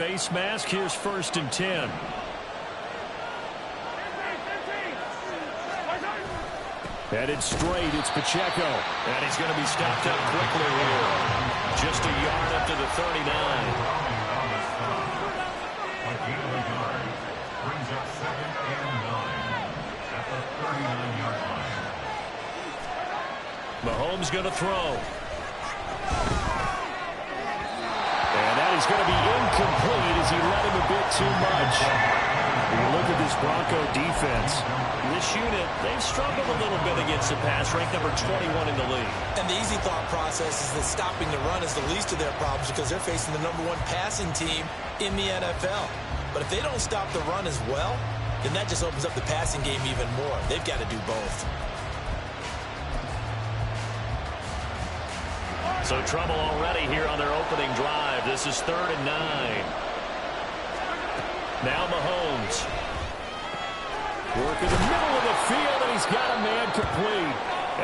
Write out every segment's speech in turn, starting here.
Face mask. Here's 1st and 10. Headed straight, it's Pacheco. And he's going to be stopped up quickly here. Just a yard up to the 39. Brings up 2nd and 9 at the 39-yard line. Mahomes going to throw. And that is going to be incomplete as he let him a bit too much. When you look at this Bronco defense, this unit, they've struggled a little bit against the pass, ranked number 21 in the league. And the easy thought process is that stopping the run is the least of their problems because they're facing the #1 passing team in the NFL. But if they don't stop the run as well, then that just opens up the passing game even more. They've got to do both. So trouble already here on their opening drive. This is 3rd and 9. Now Mahomes. Work in the middle of the field, and he's got a man complete.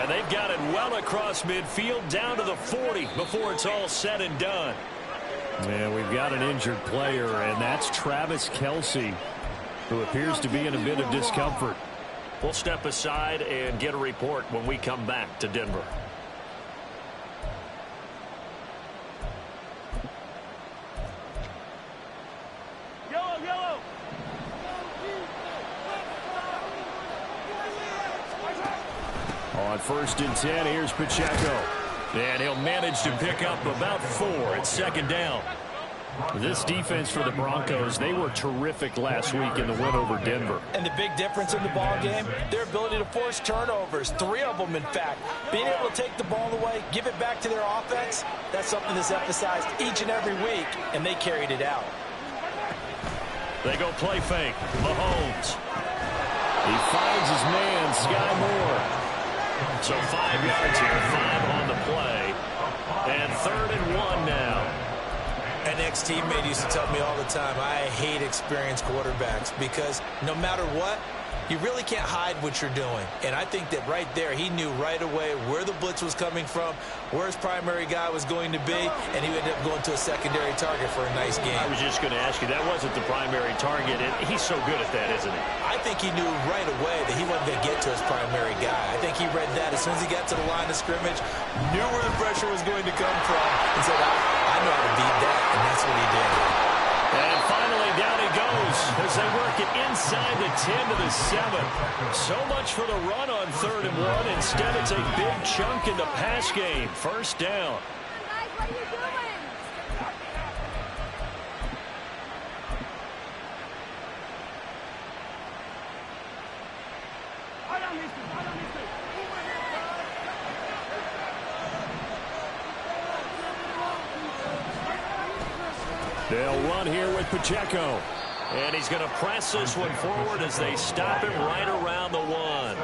And they've got it well across midfield down to the 40 before it's all said and done. And we've got an injured player, and that's Travis Kelce, who appears to be in a bit of discomfort. We'll step aside and get a report when we come back to Denver. On 1st and 10, here's Pacheco. And he'll manage to pick up about 4 at 2nd down. This defense for the Broncos, they were terrific last week in the win over Denver. And the big difference in the ball game, their ability to force turnovers, 3 of them in fact. Being able to take the ball away, give it back to their offense, that's something that's emphasized each and every week, and they carried it out. They go play fake. Mahomes. He finds his man, Sky Moore. So 5 yards here, 5 on the play. And 3rd and 1 now. An ex-teammate used to tell me all the time, I hate experienced quarterbacks because no matter what, you really can't hide what you're doing. And I think that right there, he knew right away where the blitz was coming from, where his primary guy was going to be, and he ended up going to a secondary target for a nice game. I was just going to ask you, that wasn't the primary target, and he's so good at that, isn't he? I think he knew right away that he wasn't going to get to his primary guy. I think he read that as soon as he got to the line of scrimmage, knew where the pressure was going to come from, and said, I know how to beat that, and that's what he did. And finally, down he goes as they work it inside the 10 to the 7. So much for the run on 3rd and 1. Instead, it's a big chunk in the pass game. 1st down. What are you doing? They'll run here with Pacheco. And he's going to press this one forward as they stop him right around the 1.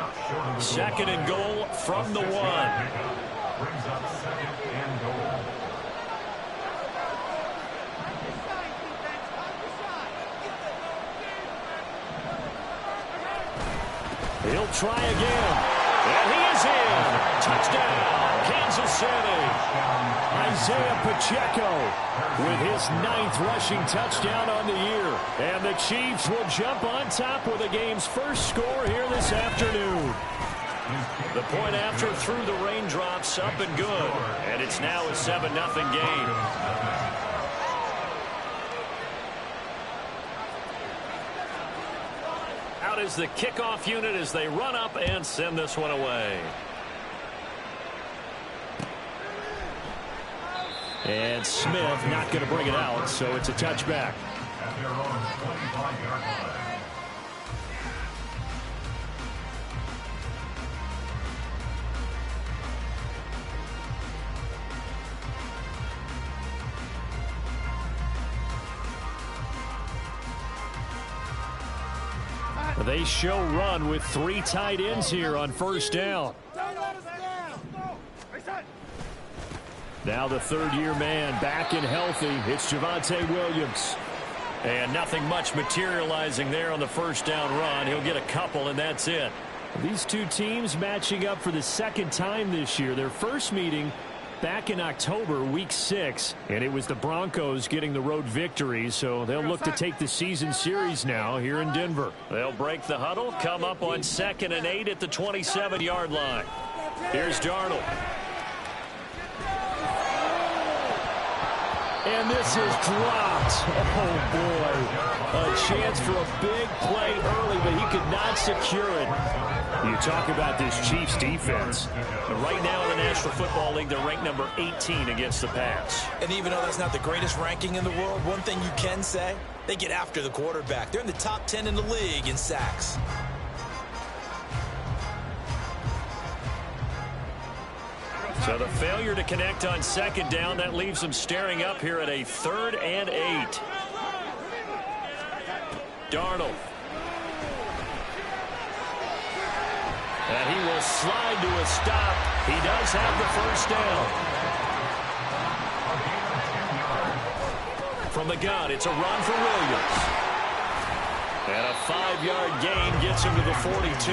2nd and goal from the 1. Brings up 2nd and goal. He'll try again. And he is in. Touchdown, Kansas City. Isaiah Pacheco with his 9th rushing touchdown on the year. And the Chiefs will jump on top with the game's first score here this afternoon. The point after through the raindrops up and good. And it's now a 7-0 game. Out is the kickoff unit as they run up and send this one away. And Smith not going to bring it out, so it's a touchback. At their own 25-yard line. They show run with 3 tight ends here on 1st down. Now the 3rd-year man back and healthy. It's Javonte Williams. And nothing much materializing there on the 1st down run. He'll get a couple, and that's it. These two teams matching up for the 2nd time this year. Their first meeting back in October, week 6, and it was the Broncos getting the road victory, so they'll look to take the season series now here in Denver. They'll break the huddle, come up on 2nd and 8 at the 27-yard line. Here's Darnold. And this is dropped. Oh, boy. A chance for a big play early, but he could not secure it. You talk about this Chiefs defense. But right now in the National Football League, they're ranked number 18 against the pass. And even though that's not the greatest ranking in the world, one thing you can say, they get after the quarterback. They're in the top 10 in the league in sacks. So the failure to connect on 2nd down, that leaves them staring up here at a 3rd and 8. Darnold. And he will slide to a stop. He does have the first down. From the gun, it's a run for Williams. And a 5-yard gain gets him to the 42.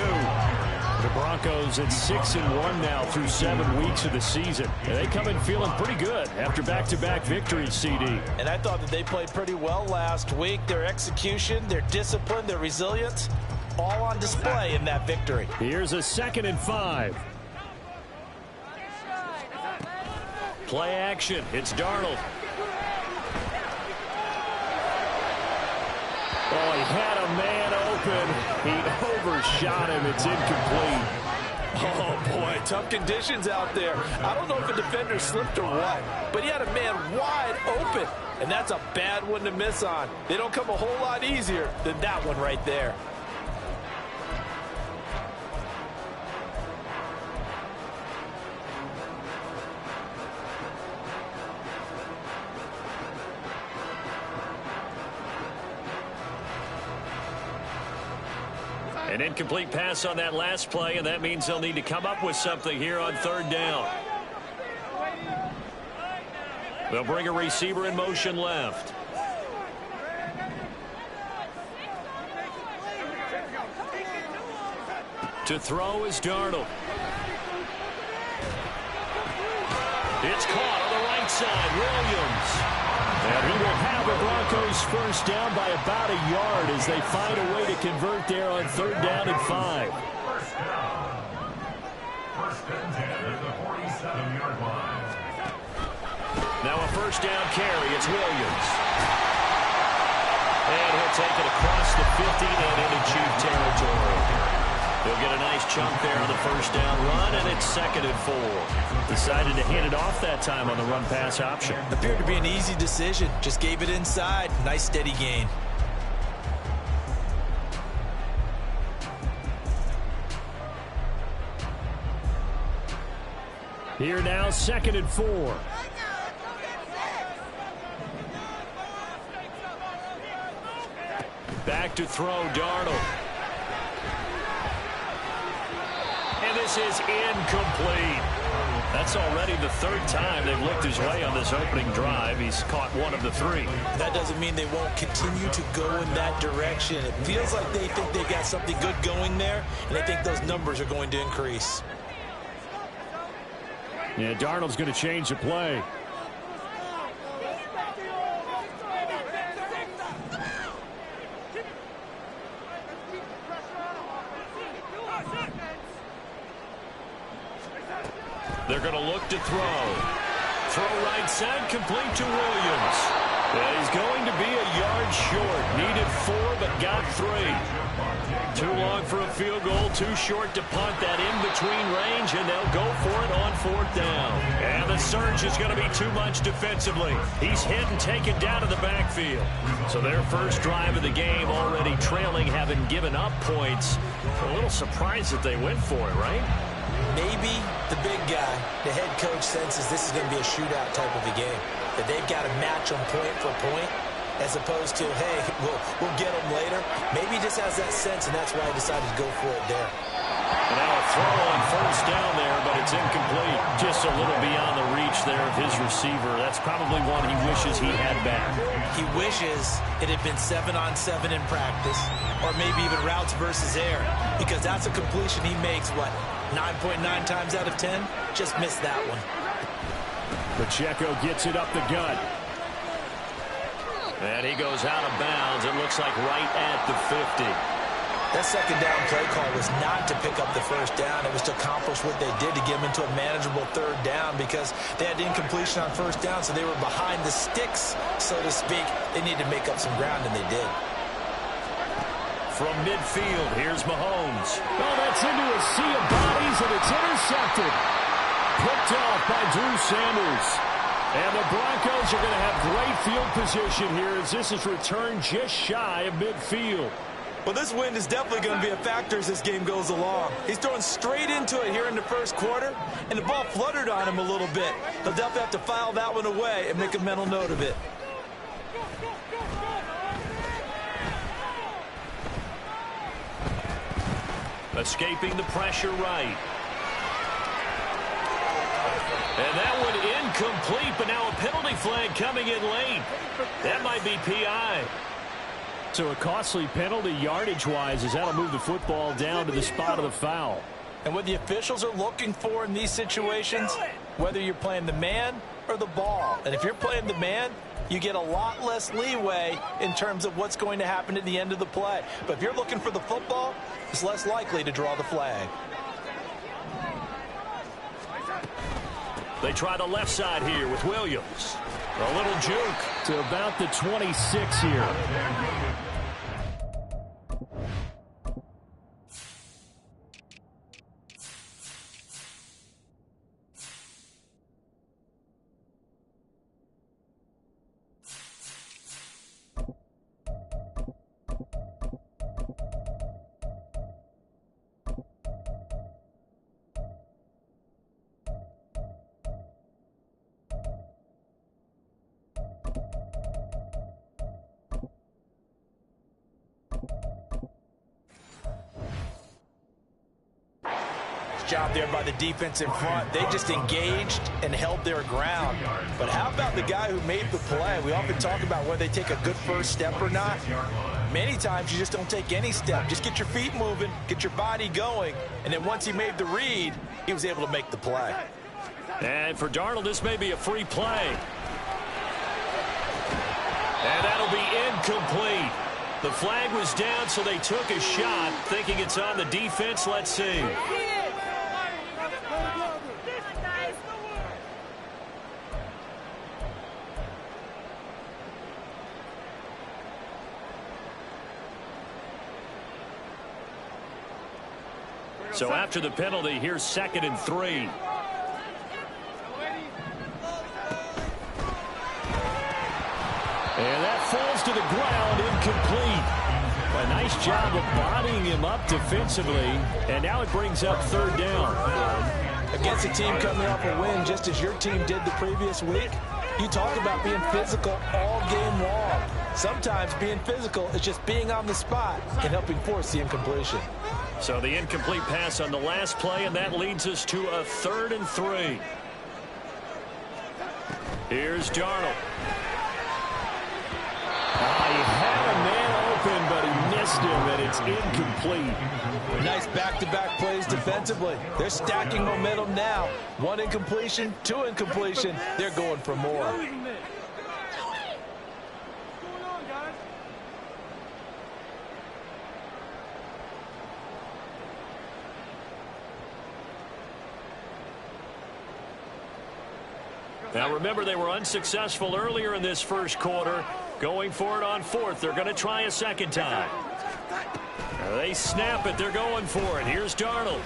The Broncos at 6-1 now through 7 weeks of the season. And they come in feeling pretty good after back-to-back victories, CD. And I thought that they played pretty well last week. Their execution, their discipline, their resilience, all on display in that victory. Here's a 2nd and 5. Play action. It's Darnold. Oh, he had a man open. He overshot him. It's incomplete. Oh, boy, tough conditions out there. I don't know if a defender slipped or what, but he had a man wide open, and that's a bad one to miss on. They don't come a whole lot easier than that one right there. An incomplete pass on that last play, and that means they'll need to come up with something here on 3rd down. They'll bring a receiver in motion left. To throw is Darnold. It's caught on the right side. Williams. And he will have the Broncos first down by about a yard as they find a way to convert there on 3rd down and 5. First and 10 at the 47-yard line. Now a first down carry. It's Williams. And he'll take it across the 50 and into Chief territory. He'll get a nice chunk there on the first down run, and it's 2nd and 4. Decided to hand it off that time on the run-pass option. Appeared to be an easy decision. Just gave it inside. Nice steady gain. Here now, 2nd and 4. Back to throw, Darnold. And this is incomplete. That's already the 3rd time they've looked his way on this opening drive. He's caught 1 of the 3. That doesn't mean they won't continue to go in that direction. It feels like they think they've got something good going there, and they think those numbers are going to increase. Yeah, Darnold's going to change the play. They're going to look to throw. Throw right side, complete to Williams. And he's going to be a yard short. Needed 4, but got 3. Too long for a field goal, too short to punt. That in-between range, and they'll go for it on 4th down. And the surge is going to be too much defensively. He's hit and taken down to the backfield. So their first drive of the game already trailing, having given up points. A little surprised that they went for it, right? Maybe the big guy, the head coach, senses this is going to be a shootout type of a game, that they've got to match them point for point, as opposed to, hey, we'll get them later. Maybe he just has that sense, and that's why he decided to go for it there. And now a throw on 1st down there, but it's incomplete. Just a little beyond the reach there of his receiver. That's probably one he wishes he had back. He wishes it had been 7-on-7 in practice, or maybe even routes versus air, because that's a completion he makes, what, 9.9 times out of 10? Just missed that one. Pacheco gets it up the gut. And he goes out of bounds. It looks like right at the 50. That second down play call was not to pick up the first down. It was to accomplish what they did, to get them into a manageable third down, because they had incompletion on first down, so they were behind the sticks, so to speak. They needed to make up some ground, and they did. From midfield, here's Mahomes. Oh, that's into a sea of bodies, and it's intercepted. Picked off by Drew Sanders. And the Broncos are going to have great field position here as this is returned just shy of midfield. Well, this wind is definitely going to be a factor as this game goes along. He's throwing straight into it here in the first quarter, and the ball fluttered on him a little bit. He'll definitely have to file that one away and make a mental note of it. Escaping the pressure right. And that one incomplete, but now a penalty flag coming in late. That might be PI. So a costly penalty yardage-wise as that'll move the football down to the spot of the foul. And what the officials are looking for in these situations, whether you're playing the man or the ball. And if you're playing the man, you get a lot less leeway in terms of what's going to happen at the end of the play. But if you're looking for the football, it's less likely to draw the flag. They try the left side here with Williams. A little juke to about the 26 here. Job there by the defense in front. They just engaged and held their ground. But how about the guy who made the play? We often talk about whether they take a good first step or not. Many times you just don't take any step. Just get your feet moving, get your body going, and then once he made the read, he was able to make the play. And for Darnold, this may be a free play. And that'll be incomplete. The flag was down, so they took a shot, thinking it's on the defense. Let's see. So after the penalty, here's 2nd and 3. And that falls to the ground, incomplete. A nice job of bodying him up defensively, and now it brings up 3rd down. Against a team coming off a win, just as your team did the previous week, you talk about being physical all game long. Sometimes being physical is just being on the spot and helping force the incompletion. So the incomplete pass on the last play, and that leads us to a 3rd and 3. Here's Darnold. He had a man open, but he missed him, and it's incomplete. Nice back-to-back plays defensively. They're stacking momentum now. 1 incompletion, 2 incompletion. They're going for more. Now remember, they were unsuccessful earlier in this first quarter. Going for it on 4th. They're going to try a second time. They snap it. They're going for it. Here's Darnold. Able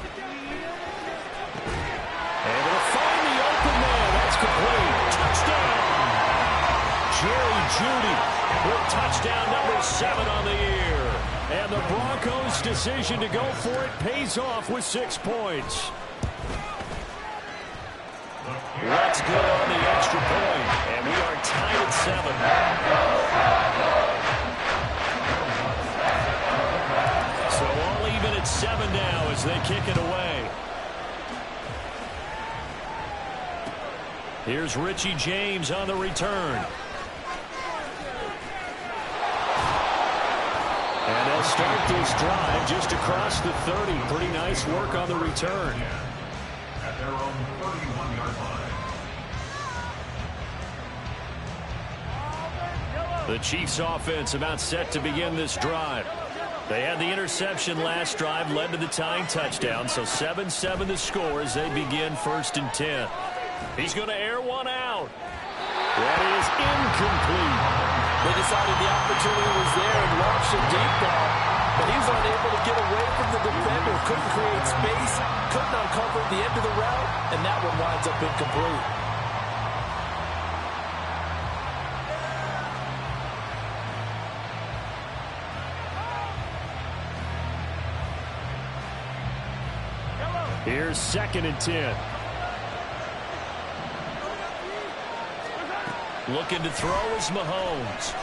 to find the open man. That's complete. Touchdown. Jerry Jeudy with touchdown number 7 on the year. And the Broncos' decision to go for it pays off with 6 points. Let's go on the extra point, and we are tied at 7. So all even at 7 now as they kick it away. Here's Richie James on the return. And they'll start this drive just across the 30. Pretty nice work on the return. At their own 31-yard line. The Chiefs offense about set to begin this drive. They had the interception last drive, led to the tying touchdown, so 7-7 the score as they begin 1st and 10. He's going to air one out. That is incomplete. They decided the opportunity was there and launched a deep ball, but he was unable to get away from the defender, couldn't create space, couldn't uncover the end of the route, and that one winds up incomplete. Here's 2nd and 10. Looking to throw is Mahomes.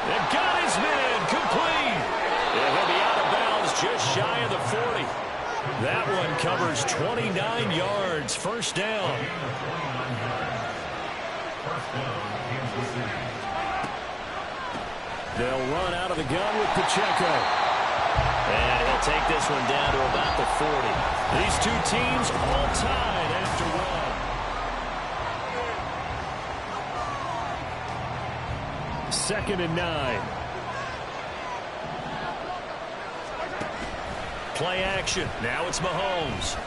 And got his man complete. And he'll be out of bounds just shy of the 40. That one covers 29 yards. First down. They'll run out of the gun with Pacheco. And he'll take this one down to about the 40. These two teams all tied after one. 2nd and 9. Play action. Now it's Mahomes.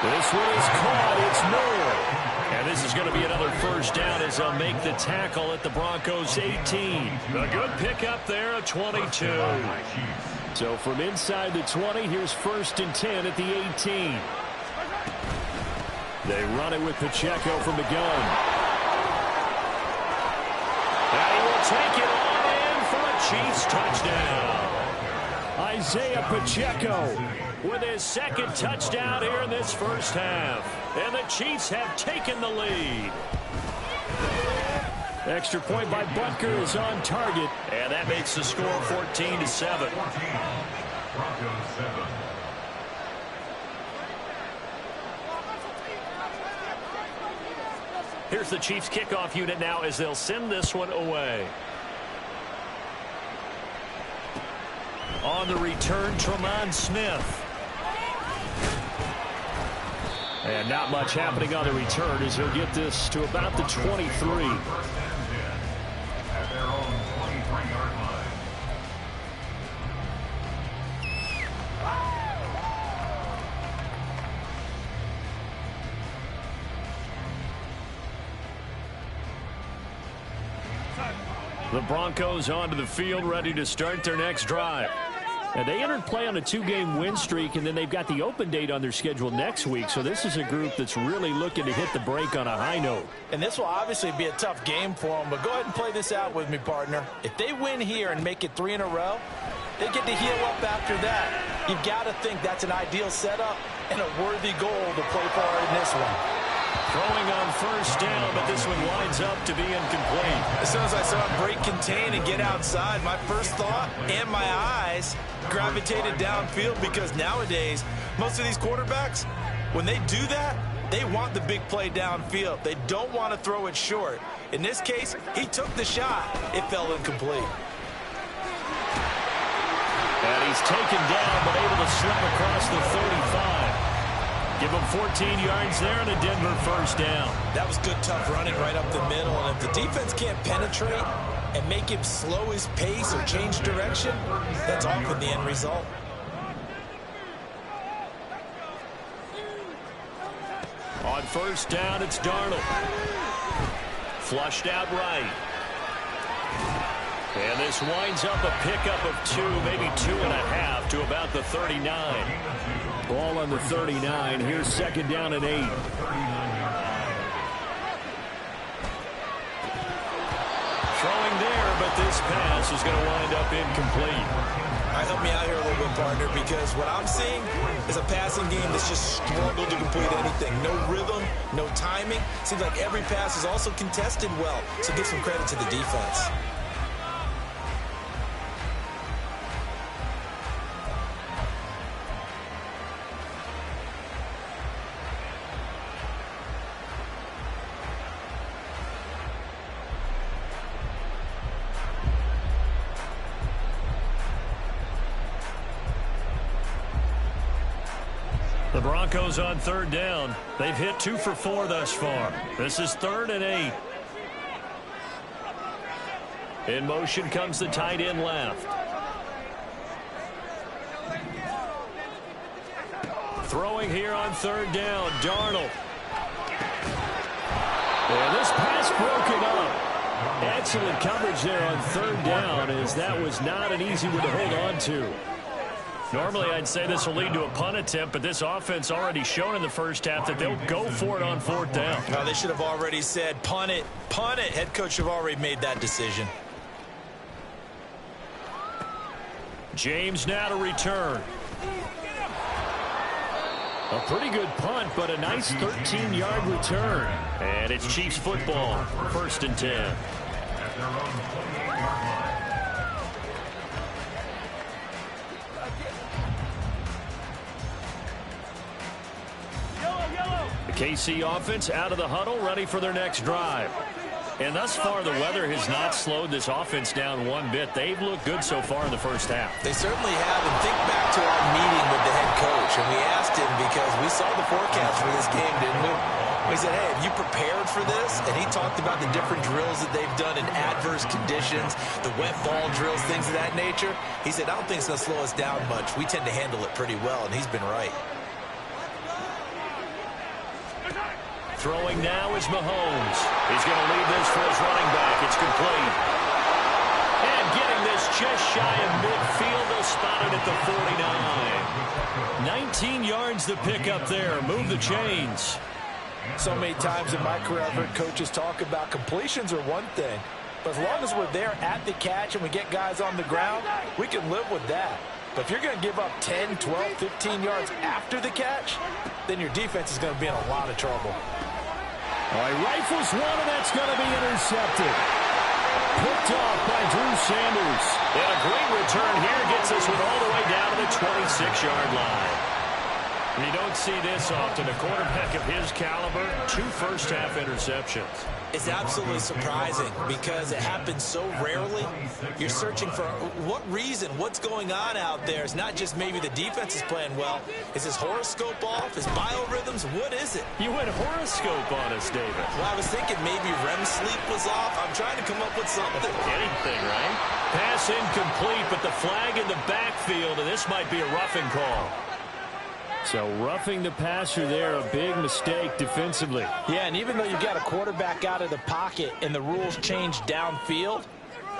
This one is caught. It's Moore. And this is going to be another first down as they'll make the tackle at the Broncos' 18. A good pickup there, a 22. So from inside the 20, here's 1st and 10 at the 18. They run it with Pacheco from the gun. And he will take it on in for a Chiefs touchdown. Isaiah Pacheco with his 2nd touchdown here in this first half. And the Chiefs have taken the lead. Extra point by Butker is on target. And that makes the score 14-7. Here's the Chiefs kickoff unit now as they'll send this one away. On the return, Tremont Smith. And not much happening on the return as he'll get this to about the 23. At their own 23-yard line. The Broncos onto the field, ready to start their next drive. And they entered play on a 2-game win streak, and then they've got the open date on their schedule next week. So this is a group that's really looking to hit the break on a high note. And this will obviously be a tough game for them, but go ahead and play this out with me, partner. If they win here and make it 3 in a row, they get to heal up after that. You've got to think that's an ideal setup and a worthy goal to play for in this one. Throwing on first down, but this one winds up to be incomplete. As soon as I saw him break contain and get outside, my first thought and my eyes gravitated downfield, because nowadays, most of these quarterbacks, when they do that, they want the big play downfield. They don't want to throw it short. In this case, he took the shot. It fell incomplete. And he's taken down, but able to slip across the 35. Give him 14 yards there and a Denver first down. That was good, tough running right up the middle. And if the defense can't penetrate and make him slow his pace or change direction, that's often the end result. On first down, it's Darnold. Flushed out right. And this winds up a pickup of 2, maybe 2.5 to about the 39. Ball on the 39. Here's 2nd down and 8. Throwing there, but this pass is going to wind up incomplete. All right, help me out here a little bit, partner, because what I'm seeing is a passing game that's just struggled to complete anything. No rhythm, no timing. Seems like every pass is also contested well, so give some credit to the defense. The Broncos on third down. They've hit 2 for 4 thus far. This is 3rd and 8. In motion comes the tight end left. Throwing here on 3rd down, Darnold. And this pass broken up. Excellent coverage there on 3rd down, as that was not an easy one to hold on to. Normally, I'd say this will lead to a punt attempt, but this offense already shown in the first half that they'll go for it on 4th down. Well, they should have already said, punt it, punt it. Head coach should have already made that decision. James now to return. A pretty good punt, but a nice 13-yard return. And it's Chiefs football, 1st and 10. The KC offense out of the huddle, ready for their next drive. And thus far, the weather has not slowed this offense down one bit. They've looked good so far in the first half. They certainly have. And think back to our meeting with the head coach. And we asked him, because we saw the forecast for this game, didn't we? We said, hey, have you prepared for this? And he talked about the different drills that they've done in adverse conditions, the wet ball drills, things of that nature. He said, I don't think it's going to slow us down much. We tend to handle it pretty well, and he's been right. Throwing now is Mahomes. He's going to leave this for his running back. It's complete. And getting this just shy of midfield. They'll spot it at the 49. 19 yards to pick up there. Move the chains. So many times in my career, I've heard coaches talk about completions are one thing. But as long as we're there at the catch and we get guys on the ground, we can live with that. But if you're going to give up 10, 12, 15 yards after the catch, then your defense is going to be in a lot of trouble. All right, rifles one, and that's going to be intercepted. Picked off by Drew Sanders. And a great return here gets us all the way down to the 26-yard line. You don't see this often. A quarterback of his caliber, 2 first-half interceptions. It's absolutely surprising because it happens so rarely. You're searching for what reason, what's going on out there. It's not just maybe the defense is playing well. Is his horoscope off? His biorhythms? What is it? You went horoscope on us, David. Well, I was thinking maybe REM sleep was off. I'm trying to come up with something. Anything, right? Pass incomplete, but the flag in the backfield, and this might be a roughing call. So roughing the passer there, a big mistake defensively. Yeah, and even though you've got a quarterback out of the pocket and the rules change downfield,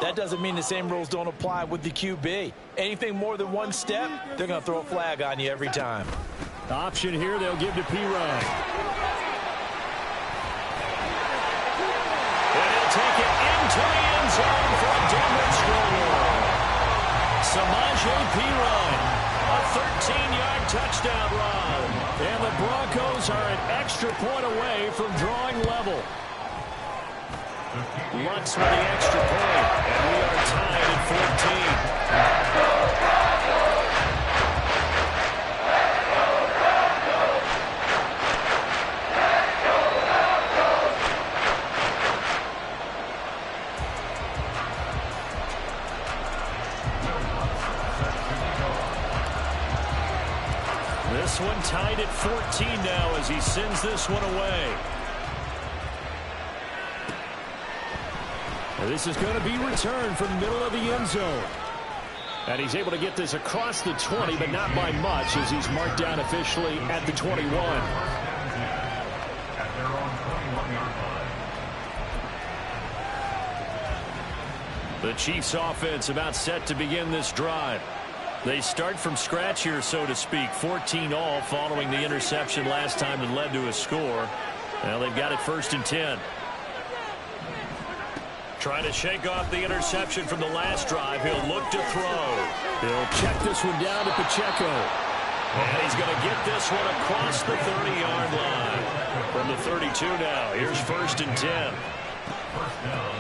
that doesn't mean the same rules don't apply with the QB. Anything more than one step, they're going to throw a flag on you every time. Option here, they'll give to P-Ryan. And he'll take it into the end zone for a demonstrator. Samaje P-Ryan. A 13-yard touchdown run. And the Broncos are an extra point away from drawing level. Lutz with the extra point. And we are tied at 14. This one tied at 14 now as he sends this one away. And this is going to be returned from the middle of the end zone. And he's able to get this across the 20, but not by much, as he's marked down officially at the 21. At their own 21-yard line. The Chiefs offense about set to begin this drive. They start from scratch here, so to speak. 14 all following the interception last time that led to a score. Well, they've got it 1st and 10. Trying to shake off the interception from the last drive. He'll look to throw. He'll check this one down to Pacheco. And he's going to get this one across the 30-yard line. From the 32 now. Here's 1st and 10.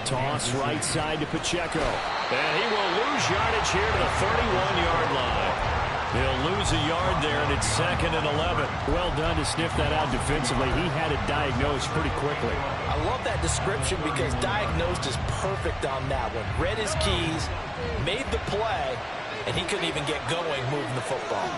Toss right side to Pacheco. And he will lose yardage here to the 31-yard line. He'll lose a yard there, and it's 2nd and 11. Well done to sniff that out defensively. He had it diagnosed pretty quickly. I love that description because diagnosed is perfect on that one. Read his keys, made the play, and he couldn't even get going moving the football.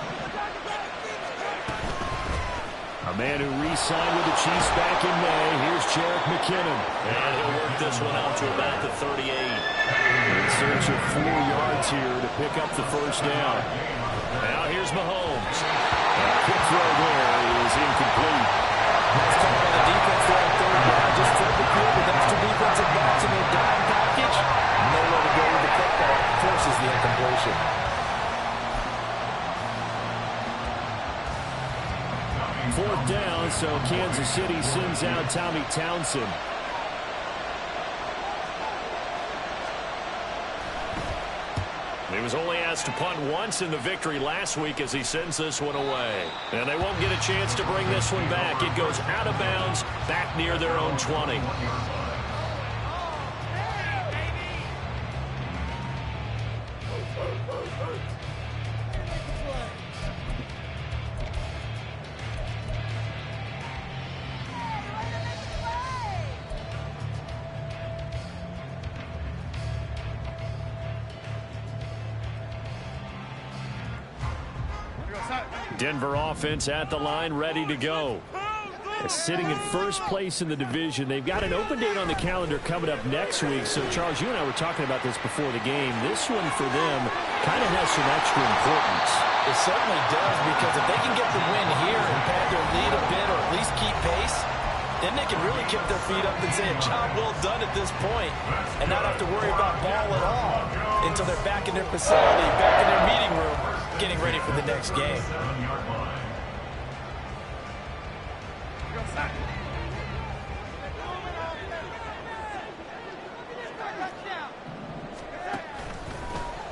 A man who re-signed with the Chiefs back in May. Here's Jerick McKinnon. And he'll work this one out to about the 38. In search of 4 yards here to pick up the first down. Now here's Mahomes. A quick throw there is incomplete. Nice call by the defense there on third down. Just flip the field with extra defensive backs in their dime package. Nowhere to go with the football. Forces the incompletion. Fourth down, so Kansas City sends out Tommy Townsend. He was only asked to punt once in the victory last week as he sends this one away. And they won't get a chance to bring this one back. It goes out of bounds back near their own 20. Denver offense at the line, ready to go. Sitting in first place in the division. They've got an open date on the calendar coming up next week. So, Charles, you and I were talking about this before the game. This one for them kind of has some extra importance. It certainly does, because if they can get the win here and pad their lead a bit or at least keep pace, then they can really kick their feet up and say a job well done at this point and not have to worry about ball at all until they're back in their facility, back in their meeting room, getting ready for the next game.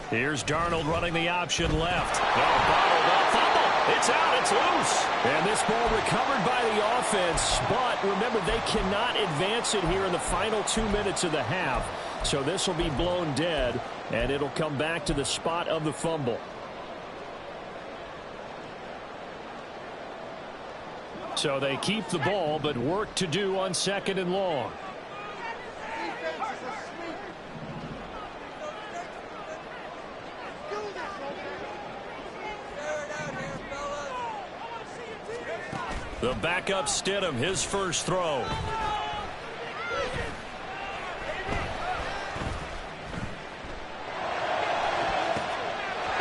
Here's Darnold running the option left. Bottled up, fumble. It's out, it's loose. And this ball recovered by the offense, but remember, they cannot advance it here in the final 2 minutes of the half. So this will be blown dead, and it'll come back to the spot of the fumble. So they keep the ball, but work to do on 2nd and long. The backup Stidham, his first throw.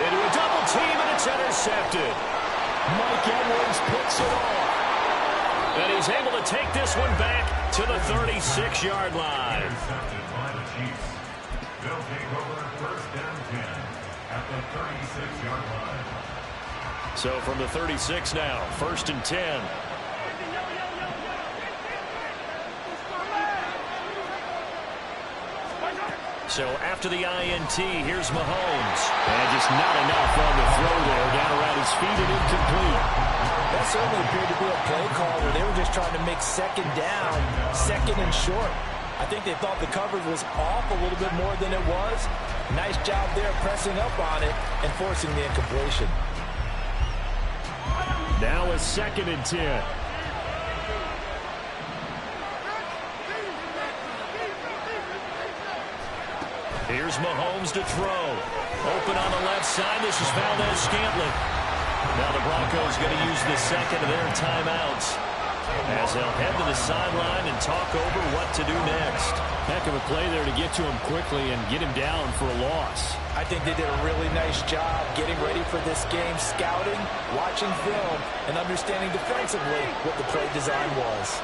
Into a double team, and it's intercepted. Mike Edwards picks it off. And he's able to take this one back to the 36-yard line. Intercepted by the Chiefs. They'll take over 1st and 10 at the 36-yard line. So from the 36 now, 1st and 10. So after the INT, here's Mahomes. And just not enough on the throw there. Down around his feet and incomplete. That certainly appeared to be a play call where they were just trying to make 2nd down, 2nd and short. I think they thought the coverage was off a little bit more than it was. Nice job there pressing up on it and forcing the incompletion. Now a 2nd and 10. Here's Mahomes to throw. Open on the left side. This is Valdez-Scantling. Now the Broncos going to use the 2nd of their timeouts as they'll head to the sideline and talk over what to do next. Heck of a play there to get to him quickly and get him down for a loss. I think they did a really nice job getting ready for this game, scouting, watching film, and understanding defensively what the play design was.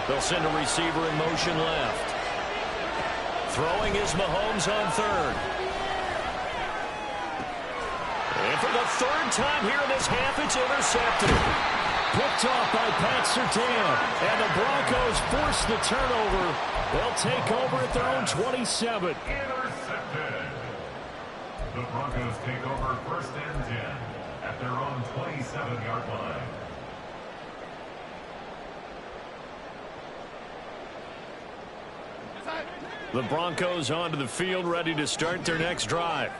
They'll send a receiver in motion left. Throwing is Mahomes on 3rd. And for the 3rd time here in this half, it's intercepted. Picked off by Pat Surtain. And the Broncos force the turnover. They'll take over at their own 27. Intercepted. The Broncos take over 1st and 10 at their own 27-yard line. The Broncos onto the field, ready to start their next drive.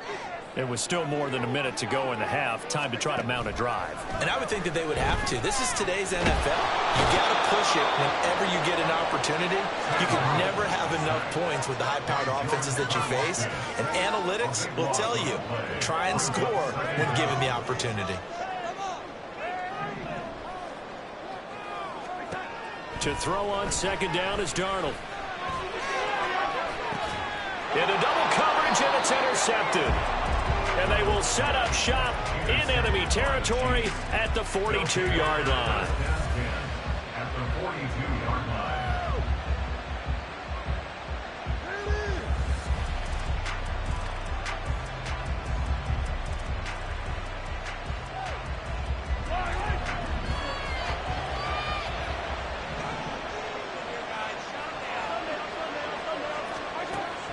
It was still more than a minute to go in the half. Time to try to mount a drive. And I would think that they would have to. This is today's NFL. You got to push it whenever you get an opportunity. You can never have enough points with the high-powered offenses that you face. And analytics will tell you, try and score when given the opportunity. To throw on second down is Darnold. Into double coverage, and it's intercepted. And they will set up shop in enemy territory at the 42-yard line. At the 42-yard line.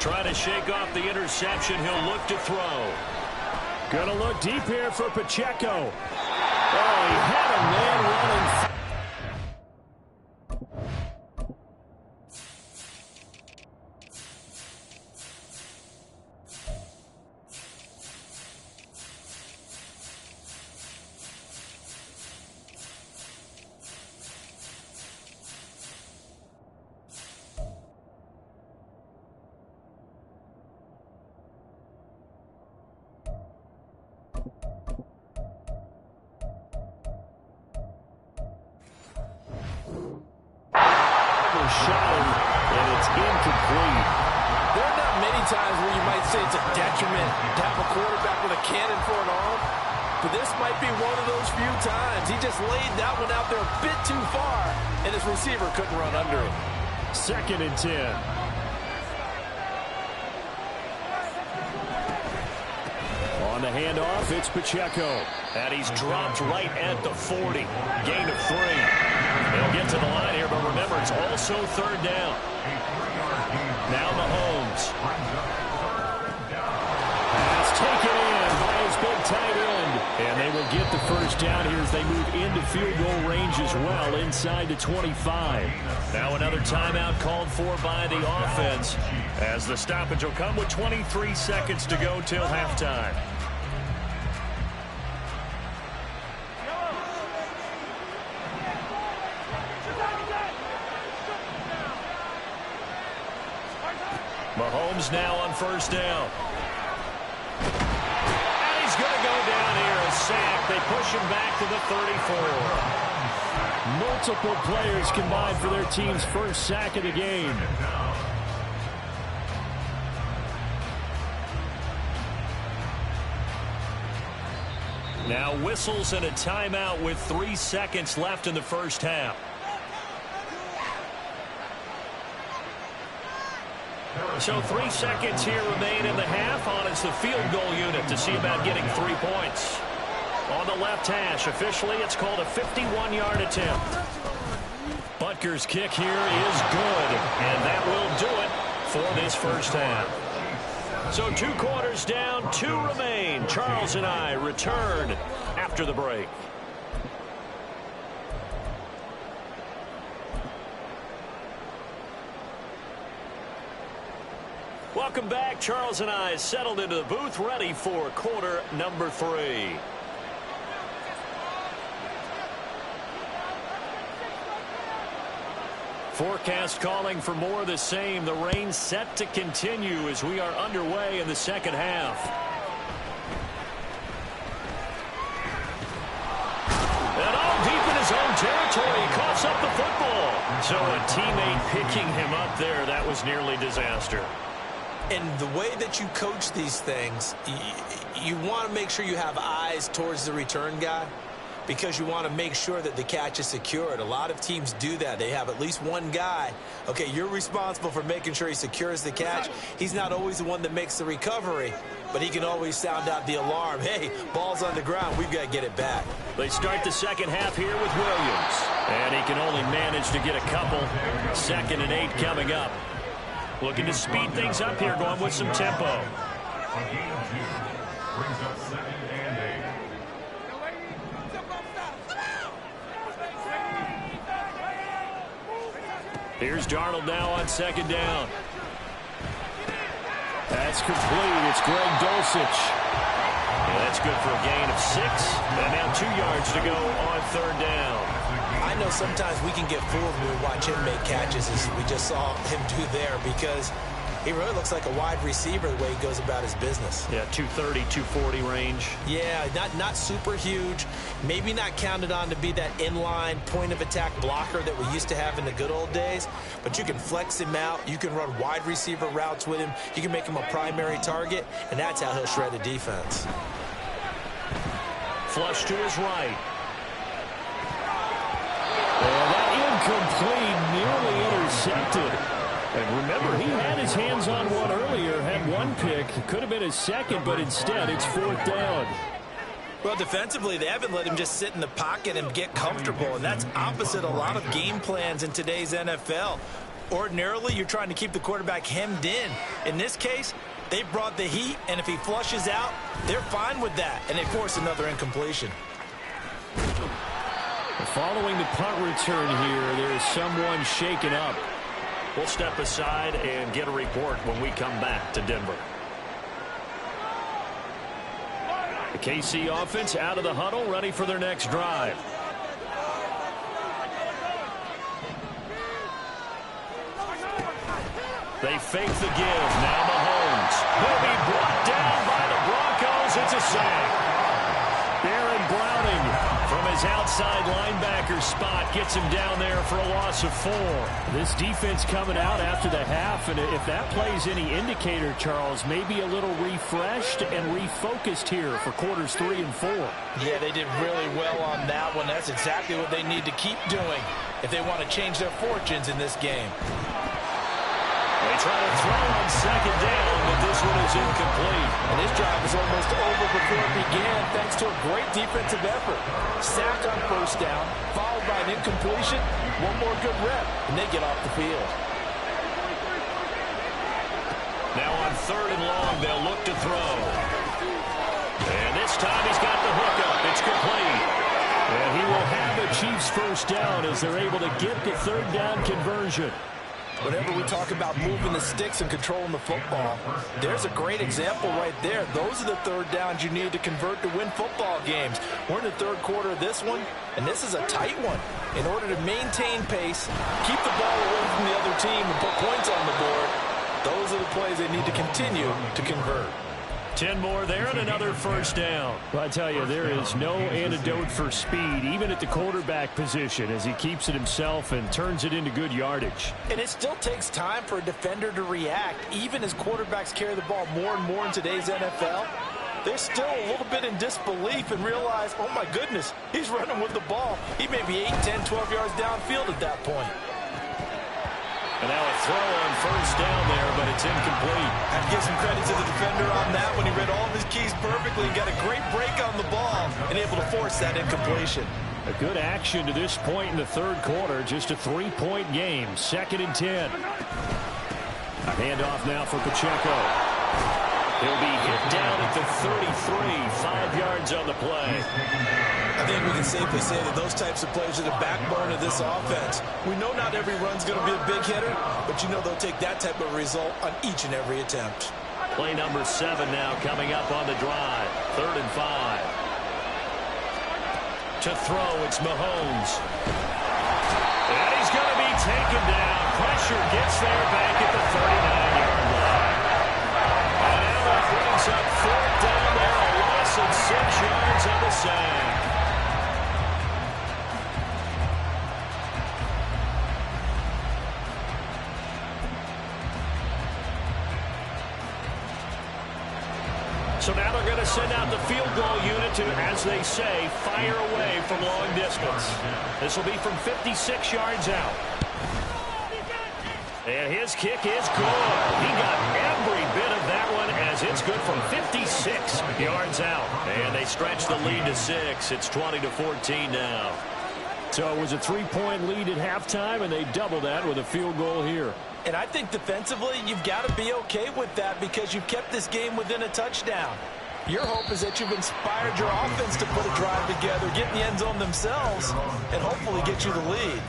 Trying to shake off the interception. He'll look to throw. Going to look deep here for Pacheco. Oh, he had a man running. And it's incomplete. There are not many times where you might say it's a detriment to have a quarterback with a cannon for an arm, but this might be one of those few times. He just laid that one out there a bit too far, and his receiver couldn't run under it. 2nd and 10. On the handoff, it's Pacheco. And he's dropped right at the 40. Gain of 3. They'll get to the line here, but remember, it's also 3rd down. Now Mahomes. Pass taken in by his big tight end. And they will get the 1st down here as they move into field goal range as well, inside the 25. Now another timeout called for by the offense, as the stoppage will come with 23 seconds to go till halftime. Mahomes now on 1st down. And he's going to go down here, a sack. They push him back to the 34. Multiple players combined for their team's 1st sack of the game. Now whistles and a timeout with 3 seconds left in the 1st half. So 3 seconds here remain in the half. On is the field goal unit to see about getting 3 points. On the left hash, officially it's called a 51-yard attempt. Butker's kick here is good, and that will do it for this 1st half. So 2 quarters down, 2 remain. Charles and I return after the break. Welcome back. Charles and I settled into the booth, ready for quarter number 3. Forecast calling for more of the same. The rain set to continue as we are underway in the 2nd half. And all deep in his own territory, he coughs up the football. So a teammate picking him up there, that was nearly disaster. And the way that you coach these things, you want to make sure you have eyes towards the return guy, because you want to make sure that the catch is secured. A lot of teams do that. They have at least one guy. Okay, you're responsible for making sure he secures the catch. He's not always the one that makes the recovery, but he can always sound out the alarm. Hey, ball's on the ground. We've got to get it back. They start the 2nd half here with Williams. And he can only manage to get a couple. 2nd and 8 coming up. Looking to speed things up here, going with some tempo. A gain of 2 brings up 2nd and 8. Here's Darnold now on 2nd down. That's complete. It's Greg Dulcich. Yeah, that's good for a gain of 6. And now 2 yards to go on 3rd down. I know sometimes we can get fooled when we watch him make catches, as we just saw him do there, because He really looks like a wide receiver the way he goes about his business. Yeah, 230, 240 range. Yeah, not super huge. Maybe not counted on to be that inline point-of-attack blocker that we used to have in the good old days. But you can flex him out. You can run wide receiver routes with him. You can make him a primary target, and that's how he'll shred a defense. Flush to his right. And that incomplete, nearly intercepted. And remember, he had his hands on one earlier, had one pick. Could have been his second, but instead it's 4th down. Well, defensively, they haven't let him just sit in the pocket and get comfortable, and that's opposite a lot of game plans in today's NFL. Ordinarily, you're trying to keep the quarterback hemmed in. In this case, they brought the heat, and if he flushes out, they're fine with that, and they force another incompletion. Following the punt return here, there is someone shaken up. We'll step aside and get a report when we come back to Denver. The KC offense out of the huddle, ready for their next drive. They fake the give. Now Mahomes. He'll be brought down by the Broncos. It's a sack. Baron Browning from his outside linebacker spot gets him down there for a loss of 4. This defense coming out after the half, and if that plays any indicator, Charles, maybe a little refreshed and refocused here for quarters 3 and 4. Yeah, they did really well on that one. That's exactly what they need to keep doing if they want to change their fortunes in this game. They try to throw on 2nd down, but this one is incomplete. And this drive was almost over before it began thanks to a great defensive effort. Sack on 1st down, followed by an incompletion, one more good rep, and they get off the field. Now on 3rd and long, they'll look to throw. And this time he's got the hook up. It's complete. And he will have a Chiefs 1st down as they're able to get the 3rd down conversion. Whenever we talk about moving the sticks and controlling the football, there's a great example right there. Those are the 3rd downs you need to convert to win football games. We're in the 3rd quarter of this one, and this is a tight one. In order to maintain pace, keep the ball away from the other team, and put points on the board, those are the plays they need to continue to convert. 10 more there and another 1st down. Well, I tell you, there is no antidote for speed, even at the quarterback position, as he keeps it himself and turns it into good yardage. And it still takes time for a defender to react, even as quarterbacks carry the ball more and more in today's NFL. They're still a little bit in disbelief and realize, oh my goodness, he's running with the ball. He may be 8, 10, 12 yards downfield at that point. And now a throw on 1st down there, but it's incomplete. I have to give some credit to the defender on that when he read all of his keys perfectly and got a great break on the ball and able to force that incompletion. A good action to this point in the 3rd quarter. Just a 3-point game. 2nd and 10. A handoff now for Pacheco. He'll be hit down at the 33. 5 yards on the play. I think we can safely say that those types of plays are the backbone of this offense. We know not every run's going to be a big hitter, but you know they'll take that type of result on each and every attempt. Play number 7 now coming up on the drive. 3rd and 5. To throw, it's Mahomes. And he's going to be taken down. Pressure gets there back at the 39-yard line. And now that brings up 4th down there. A loss of 6 yards on the sack. So now they're going to send out the field goal unit to, as they say, fire away from long distance. This will be from 56 yards out. And his kick is good. He got every bit of that one as it's good from 56 yards out. And they stretch the lead to 6. It's 20-14 now. So it was a 3-point lead at halftime, and they double that with a field goal here. And I think defensively, you've got to be okay with that because you've kept this game within a touchdown. Your hope is that you've inspired your offense to put a drive together, get in the end zone themselves, and hopefully get you the lead.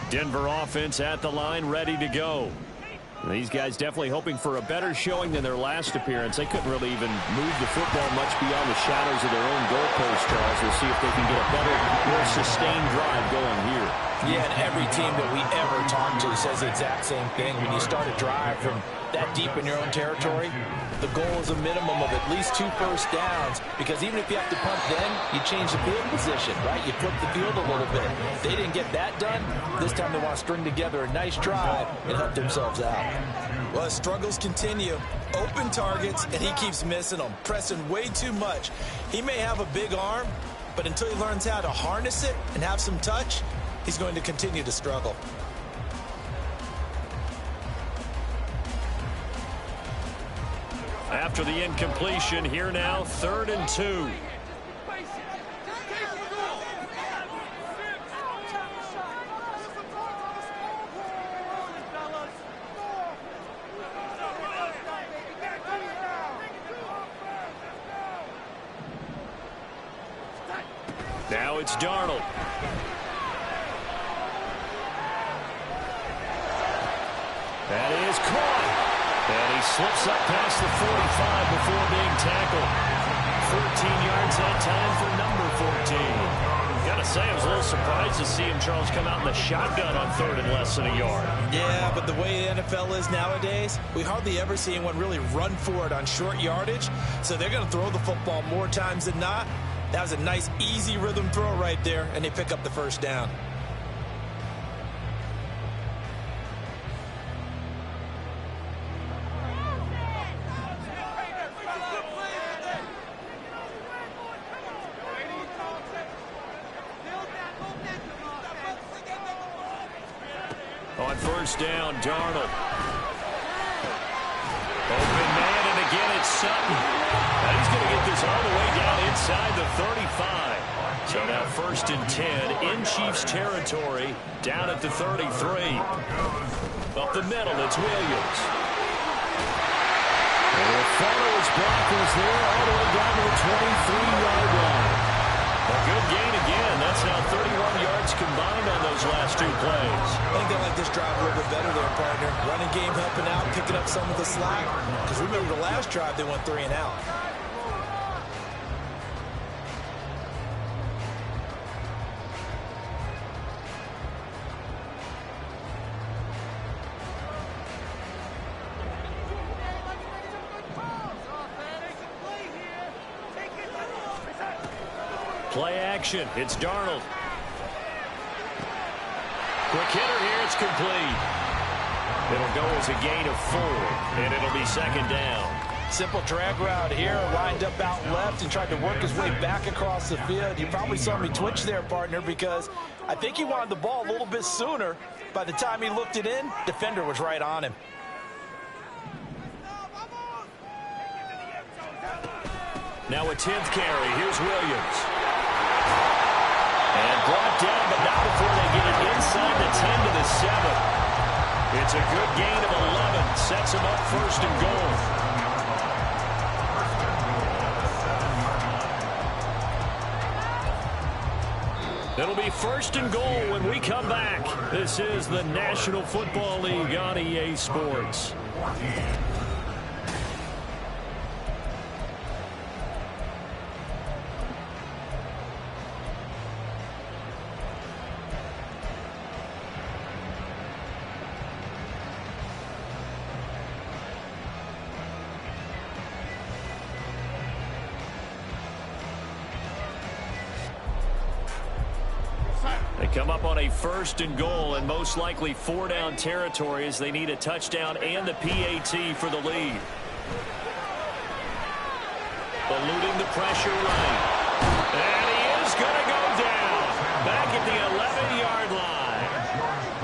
Denver offense at the line, ready to go. These guys definitely hoping for a better showing than their last appearance. They couldn't really even move the football much beyond the shadows of their own goalpost, Charles. We'll see if they can get a better, more sustained drive going here. Yeah, and every team that we ever talk to says the exact same thing. When you start a drive from that deep in your own territory, the goal is a minimum of at least 2 first downs, because even if you have to punt then, you change the field position, right? You flip the field a little bit. They didn't get that done. This time they want to string together a nice drive and help themselves out. Well, his struggles continue. Open targets, and he keeps missing them, pressing way too much. He may have a big arm, but until he learns how to harness it and have some touch, he's going to continue to struggle. After the incompletion, here now, 3rd and 2. Now it's Darnold. That is caught. And he slips up past the 45 before being tackled. 14 yards that time for number 14. Got to say, I was a little surprised to see him, Charles, come out in the shotgun on 3rd and less than a yard. Yeah, but the way the NFL is nowadays, we hardly ever see anyone really run for it on short yardage. So they're going to throw the football more times than not. That was a nice, easy rhythm throw right there, and they pick up the first down. On first down, Darnold. Open man, and again it's Sutton. Now he's going to get this all the way down inside the 35. So now 1st and 10 in Chiefs territory, down at the 33. Up the middle, it's Williams. And the follows blockers there all the way down to the 23-yard line. A good gain again. That's now 31 yards combined on those last 2 plays. I think they like this drive a little bit better there, partner. Running game helping out, picking up some of the slack. Because remember the last drive, they went 3 and out. Play action. It's Darnold. Quick hitter here. It's complete. It'll go as a gain of 4, and it'll be 2nd down. Simple drag route here, lined up out left and tried to work his way back across the field. You probably saw me twitch there, partner, because I think he wanted the ball a little bit sooner. By the time he looked it in, defender was right on him. Now a 10th carry. Here's Williams. And brought down, but not before they get it inside the 10 to the 7. It's a good gain of 11. Sets him up 1st and goal. It'll be 1st and goal when we come back. This is the National Football League on EA Sports. They come up on a 1st and goal, and most likely 4-down territory as they need a touchdown and the PAT for the lead. Eluding the pressure right. And he is going to go down. Back at the 11-yard line.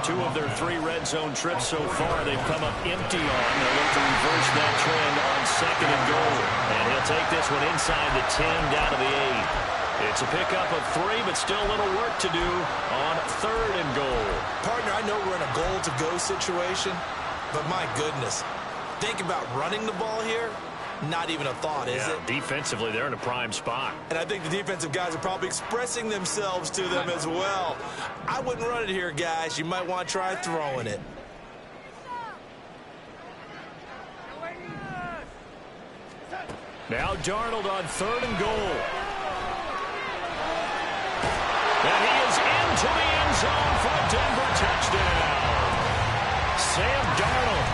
2 of their 3 red zone trips so far they've come up empty on. They'll look to reverse that trend on 2nd and goal. And he'll take this one inside the 10 down to the 8. It's a pickup of 3, but still a little work to do on 3rd and goal. Partner, I know we're in a goal-to-go situation, but my goodness, think about running the ball here. Not even a thought, is it? Defensively, they're in a prime spot. And I think the defensive guys are probably expressing themselves to them as well. I wouldn't run it here, guys. You might want to try throwing it. Now Darnold on 3rd and goal. And he is into the end zone for a Denver touchdown. Sam Darnold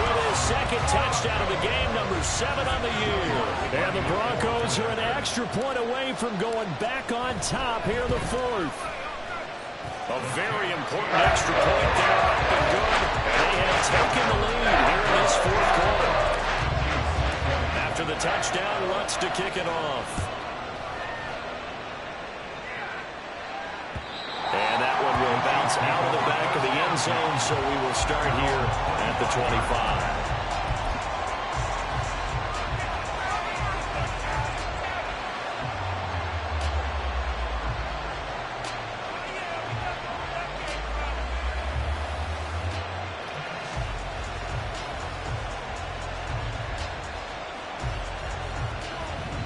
with his 2nd touchdown of the game, number 7 on the year. And the Broncos are an extra point away from going back on top here in the 4th. A very important extra point there, up and good. And they have taken the lead here in this 4th quarter. After the touchdown, Lutz to kick it off. And that one will bounce out of the back of the end zone, so we will start here at the 25.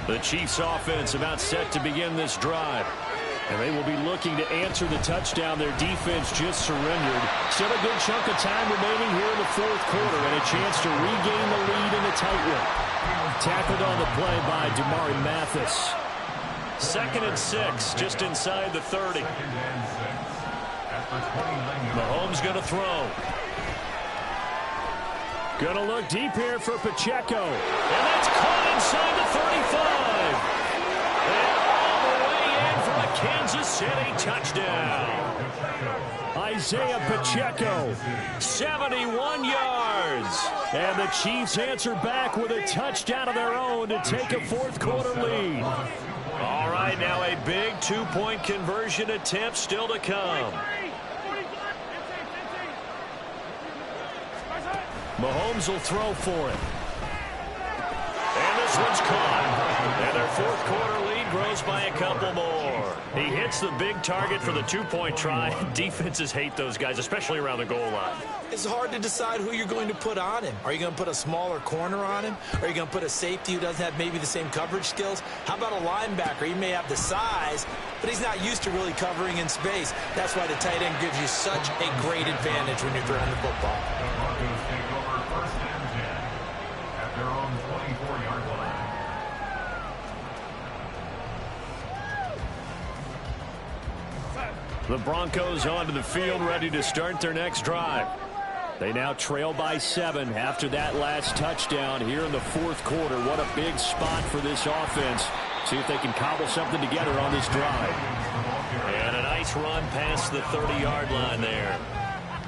The Chiefs offense about set to begin this drive. And they will be looking to answer the touchdown their defense just surrendered. Still a good chunk of time remaining here in the 4th quarter and a chance to regain the lead in the tight one. Tackled on the play by Damari Mathis. 2nd and 6, just inside the 30. Mahomes going to throw. Going to look deep here for Pacheco. And that's caught inside the 35. Kansas City touchdown. Isaiah Pacheco, 71 yards. And the Chiefs answer back with a touchdown of their own to take a 4th quarter lead. All right, now a big 2-point conversion attempt still to come. Mahomes will throw for it. And this one's caught. And their 4th quarter lead grows by a couple more. He hits the big target for the 2-point try. Defenses hate those guys, especially around the goal line. It's hard to decide who you're going to put on him. Are you going to put a smaller corner on him? Are you going to put a safety who doesn't have maybe the same coverage skills? How about a linebacker? He may have the size, but he's not used to really covering in space. That's why the tight end gives you such a great advantage when you're throwing the football. The Broncos take over 1st and 10 at their own 24-yard line. The Broncos onto the field, ready to start their next drive. They now trail by 7 after that last touchdown here in the 4th quarter. What a big spot for this offense. See if they can cobble something together on this drive. And a nice run past the 30-yard line there.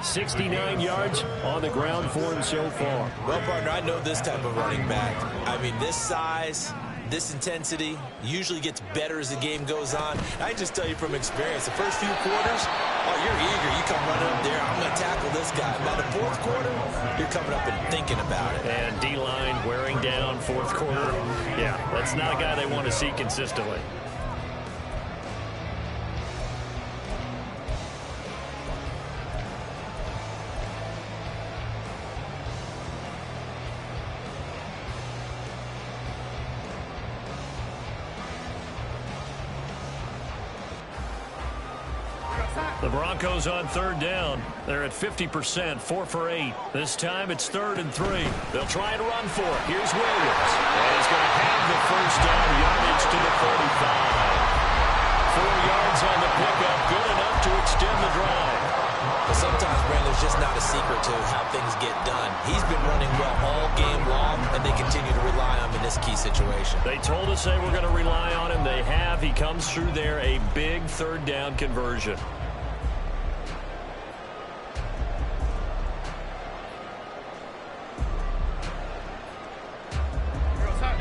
69 yards on the ground for him so far. Well, partner, I know this type of running back. I mean, this size, this intensity usually gets better as the game goes on. I can just tell you from experience, the first few quarters, oh, you're eager. You come running up there, I'm going to tackle this guy. By the 4th quarter, you're coming up and thinking about it. And D-line wearing down 4th quarter. Yeah, that's not a guy they want to see consistently. The Broncos on 3rd down. They're at 50%, 4 for 8. This time it's 3rd and 3. They'll try to run for it. Here's Williams. And he's going to have the 1st down yardage to the 45. 4 yards on the pickup, good enough to extend the drive. But sometimes, Brandon, there's just not a secret to how things get done. He's been running well all game long, and they continue to rely on him in this key situation. They told us they were going to rely on him. They have. He comes through there, a big 3rd down conversion.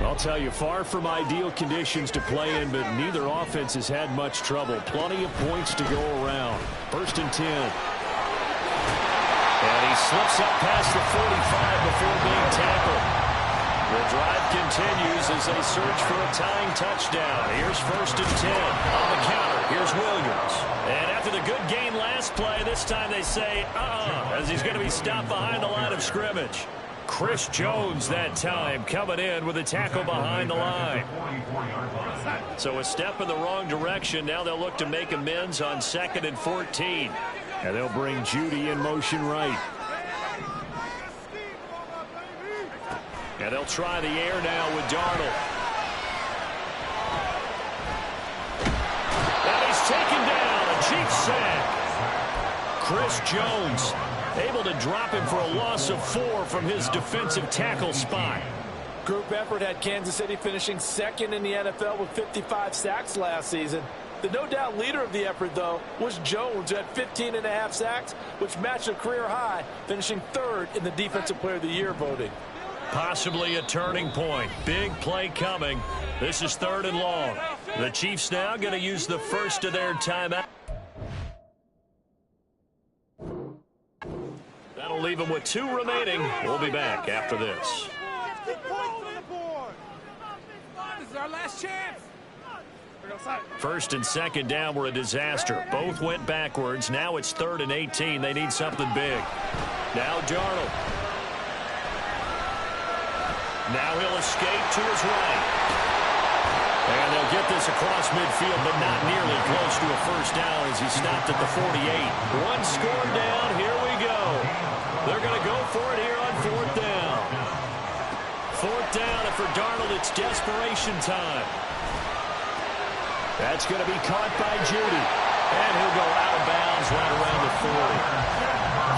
I'll tell you, far from ideal conditions to play in, but neither offense has had much trouble. Plenty of points to go around. 1st and 10. And he slips up past the 45 before being tackled. The drive continues as they search for a tying touchdown. Here's 1st and 10. On the counter, here's Williams. And after the good gain last play, this time they say, as he's going to be stopped behind the line of scrimmage. Chris Jones that time coming in with a tackle behind the line. So a step in the wrong direction. Now they'll look to make amends on 2nd and 14. And they'll bring Judy in motion right. And they'll try the air now with Darnold. Chris Jones able to drop him for a loss of 4 from his defensive tackle spot. Group effort had Kansas City finishing second in the NFL with 55 sacks last season. The no doubt leader of the effort, though, was Jones, who had 15.5 sacks, which matched a career high, finishing third in the Defensive Player of the Year voting. Possibly a turning point. Big play coming. This is 3rd and long. The Chiefs now going to use the first of their timeout. That'll leave them with 2 remaining. We'll be back after this. This is our last chance. 1st and 2nd down were a disaster. Both went backwards. Now it's 3rd and 18. They need something big. Now Darnold. Now he'll escape to his right. And they'll get this across midfield, but not nearly close to a first down as he stopped at the 48. 1 score down. Here we go. They're going to go for it here on 4th down. 4th down, and for Darnold, it's desperation time. That's going to be caught by Judy. And he'll go out of bounds right around the 40.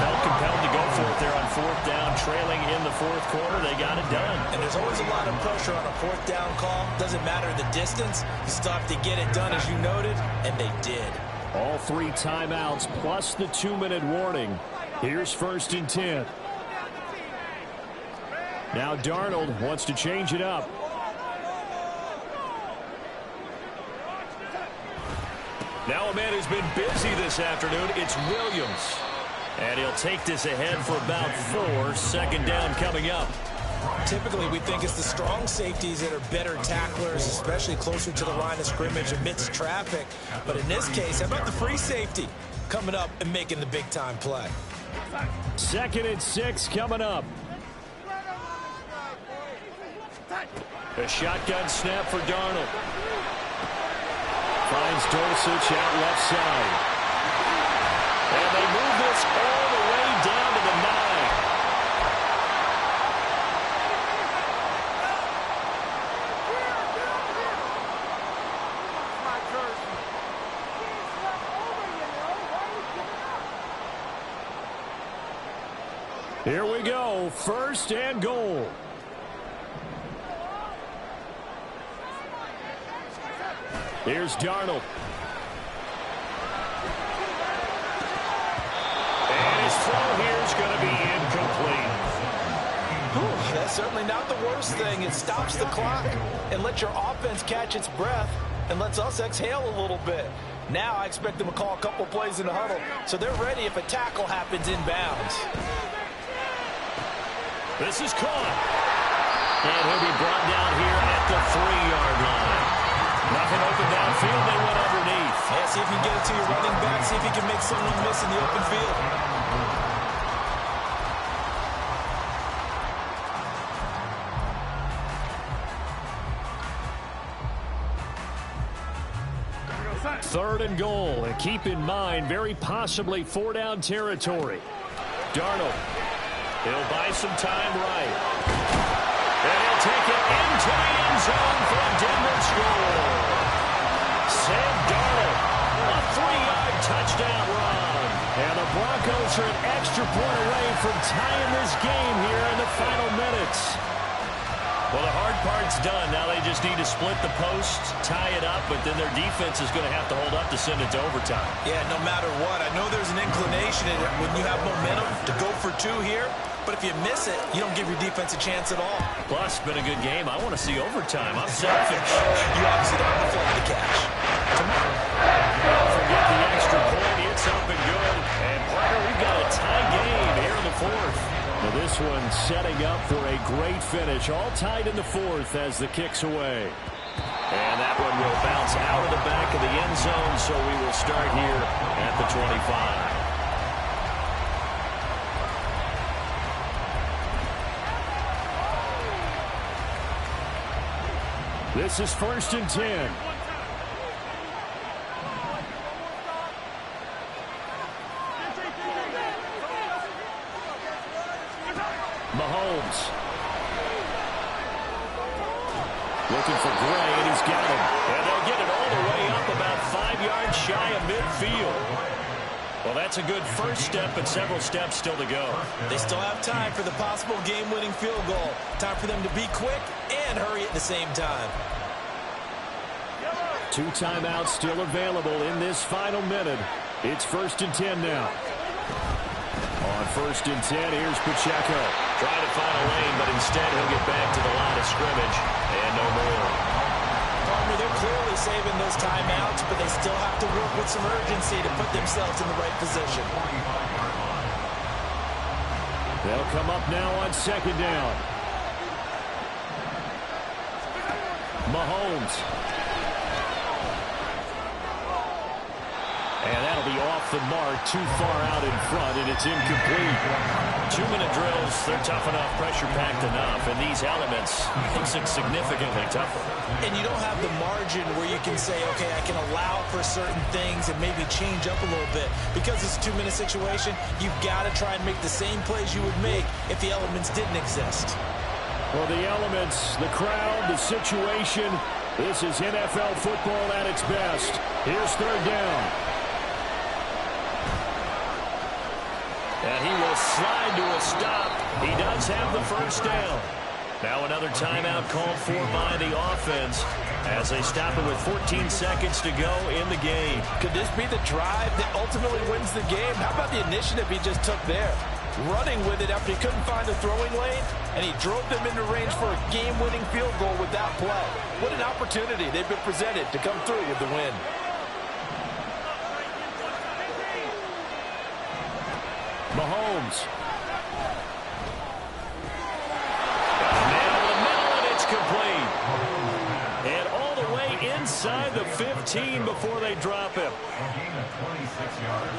Felt compelled to go for it there on 4th down, trailing in the 4th quarter. They got it done. And there's always a lot of pressure on a 4th down call. Doesn't matter the distance. You still have to get it done, as you noted, and they did. All 3 timeouts plus the 2-minute warning. Here's 1st and 10. Now Darnold wants to change it up. Now a man who's been busy this afternoon, it's Williams. And he'll take this ahead for about 4. 2nd down coming up. Typically, we think it's the strong safeties that are better tacklers, especially closer to the line of scrimmage amidst traffic. But in this case, how about the free safety coming up and making the big-time play? 2nd and 6 coming up. A shotgun snap for Darnold. Finds Dulcich out left side. And they move this all the way down to the 9. Here we go. 1st and goal. Here's Darnold. And his throw here is going to be incomplete. Whew, that's certainly not the worst thing. It stops the clock and lets your offense catch its breath and lets us exhale a little bit. Now I expect them to call a couple plays in the huddle, so they're ready if a tackle happens inbounds. This is caught. And he'll be brought down here at the 3-yard line. Nothing open downfield. They went underneath. Yeah, see if you can get it to your running back. See if you can make someone miss in the open field. Third and goal. And keep in mind, very possibly 4-down territory. Darnold. He'll buy some time right. And he'll take it into the end zone for a Denver score. Sam Darnold, a 3-yard touchdown run. And the Broncos are an extra point away from tying this game here in the final minutes. Well, the hard part's done. Now they just need to split the post, tie it up, but then their defense is going to have to hold up to send it to overtime. Yeah, no matter what. I know there's an inclination when you have momentum to go for 2 here, but if you miss it, you don't give your defense a chance at all. Plus, it's been a good game. I want to see overtime. I'm selfish. You obviously don't have to flag the catch. Don't forget the extra point. It's up and good. And, Parker, we've got a tie game here in the 4th. Now this one setting up for a great finish. All tied in the 4th as the kick's away. And that one will bounce out of the back of the end zone, so we will start here at the 25. This is 1st and 10. Mahomes. Looking for Gray, and he's got him. And they'll get it all the way up about 5 yards shy of midfield. Well, that's a good first step, but several steps still to go. They still have time for the possible game-winning field goal. Time for them to be quick and hurry at the same time. 2 timeouts still available in this final minute. It's 1st and 10 now. On 1st and 10, here's Pacheco. Trying to find a lane, but instead he'll get back to the line of scrimmage. And no more. Partner, they're clearly saving those timeouts, but they still have to work with some urgency to put themselves in the right position. They'll come up now on 2nd down. Mahomes. And that'll be off the mark, too far out in front, and it's incomplete. 2-minute drills, they're tough enough, pressure-packed enough, and these elements makes it significantly tougher. And you don't have the margin where you can say, okay, I can allow for certain things and maybe change up a little bit. Because it's a 2-minute situation, you've got to try and make the same plays you would make if the elements didn't exist. Well, the elements, the crowd, the situation, this is NFL football at its best. Here's 3rd down. And he will slide to a stop. He does have the 1st down. Now another timeout called for by the offense as they stop it with 14 seconds to go in the game. Could this be the drive that ultimately wins the game? How about the initiative he just took there? Running with it after he couldn't find a throwing lane, and he drove them into range for a game-winning field goal with that play. What an opportunity they've been presented to come through with the win. Mahomes. Nail in the middle, and it's complete. And all the way inside the 15 before they drop him. A gain of 26 yards.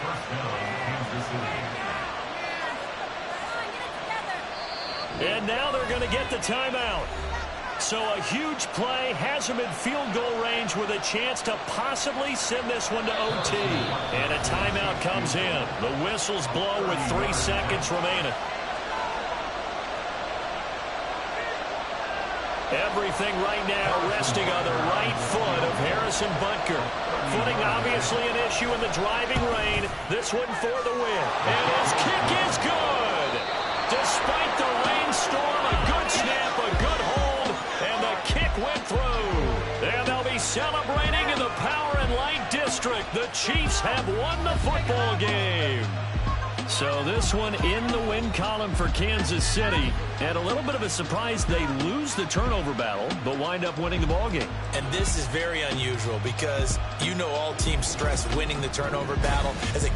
1st down, Kansas City. And now they're going to get the timeout. So a huge play has him in field goal range with a chance to possibly send this one to OT. And a timeout comes in. The whistles blow with 3 seconds remaining. Everything right now resting on the right foot of Harrison Butker. Footing obviously an issue in the driving rain. This one for the win. And his kick is good. Despite the rainstorm, a good snap, a good hold, and the kick went through. And they'll be celebrating in the Power and Light District. The Chiefs have won the football game. So this one in the win column for Kansas City. And a little bit of a surprise, they lose the turnover battle, but wind up winning the ball game. And this is very unusual because you know all teams stress winning the turnover battle as a key